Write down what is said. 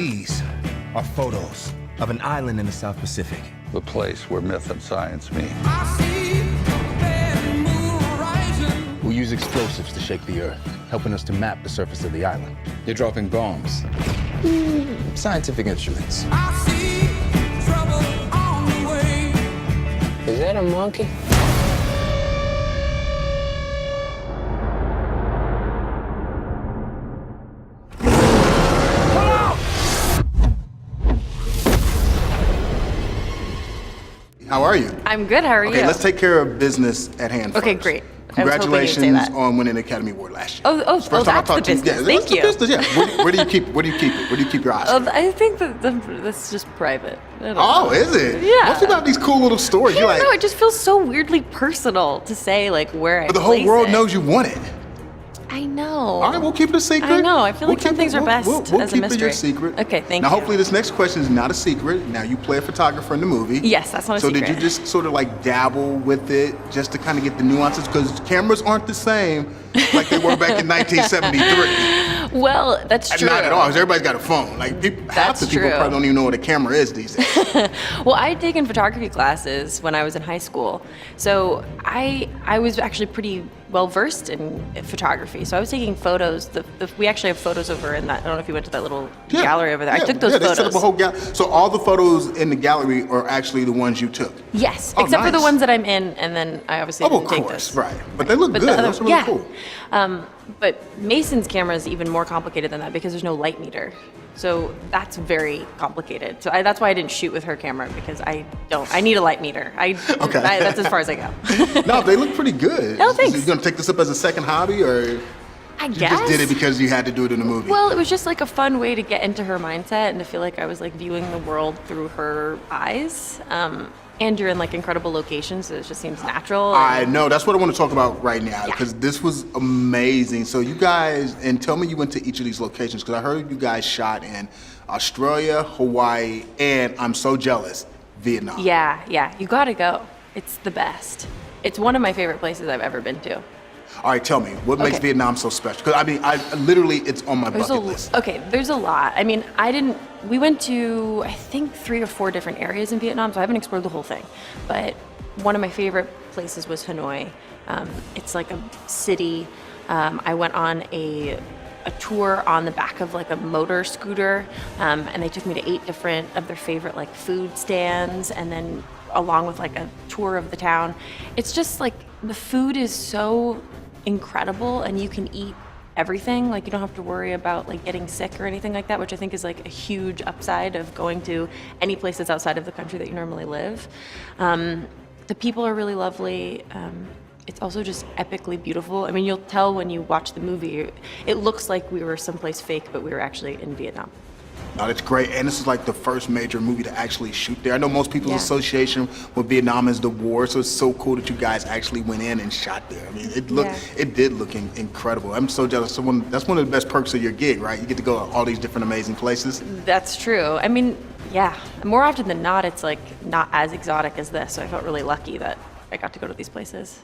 These are photos of an island in the South Pacific. The place where myth and science meet. We use explosives to shake the earth, helping us to map the surface of the island. You're dropping bombs. Scientific instruments. Is that a monkey? How are you? I'm good, how are you? Okay, let's take care of business at hand first. Okay, great. Congratulations on winning the Academy Award last year. That's the business. Thank you. Business, yeah. Where do you keep it? Where do you keep your Oscar? I think that's just private. Oh, is it? Yeah. What's about these cool little stories? I don't know, it just feels so weirdly personal to say like where I But the whole world knows you won it. I know. All right, we'll keep it a secret. I know. I feel like some things are best we'll as a keep mystery. it your secret. Okay, thank you. Now, hopefully this next question is not a secret. Now, you play a photographer in the movie. Yes, that's not a secret. So did you just sort of like dabble with it just to kind of get the nuances? Because cameras aren't the same like they were back in 1973. Well, that's true. Not at all, because everybody's got a phone. Like half the people probably don't even know what a camera is these days. Well, I had taken photography classes when I was in high school. So I was actually pretty well versed in photography. So I was taking photos. We actually have photos over in that. I don't know if you went to that little gallery over there. I took those photos. They set up a whole gallery. So all the photos in the gallery are actually the ones you took? Yes, except for the ones that I'm in, and then I obviously didn't take those. Right. But they look good. Those are really cool. But Mason's camera is even more complicated than that because there's no light meter. So that's very complicated. So that's why I didn't shoot with her camera, because I need a light meter. That's as far as I go. No, they look pretty good. Oh, thanks. Are you gonna take this up as a second hobby, or I you guess. just did it because you had to do it in the movie? Well, it was just like a fun way to get into her mindset and to feel like I was like viewing the world through her eyes. And you're in like incredible locations, so it just seems natural. I know, that's what I want to talk about right now, because this was amazing. So you guys, and tell me you went to each of these locations, because I heard you guys shot in Australia, Hawaii, and I'm so jealous, Vietnam. Yeah, you gotta go. It's the best. It's one of my favorite places I've ever been to. All right, tell me, what makes Vietnam so special? Because I mean, literally, it's on my bucket list. Okay, there's a lot. I mean, we went to, I think, 3 or 4 different areas in Vietnam, so I haven't explored the whole thing. But one of my favorite places was Hanoi. It's like a city. I went on a tour on the back of like a motor scooter, and they took me to 8 different of their favorite like food stands, and then along with like a tour of the town. It's just like, the food is so incredible, and you can eat everything. Like, you don't have to worry about like getting sick or anything like that, which I think is like a huge upside of going to any place that's outside of the country that you normally live. The people are really lovely. It's also just epically beautiful. I mean, you'll tell when you watch the movie, it looks like we were someplace fake, but we were actually in Vietnam. No, that's great, and this is like the first major movie to actually shoot there. I know most people's association with Vietnam is the war, so it's so cool that you guys actually went in and shot there. I mean, it did look incredible. I'm so jealous. That's one of the best perks of your gig, right? You get to go to all these different amazing places. That's true. I mean, yeah, more often than not, it's like not as exotic as this, so I felt really lucky that I got to go to these places.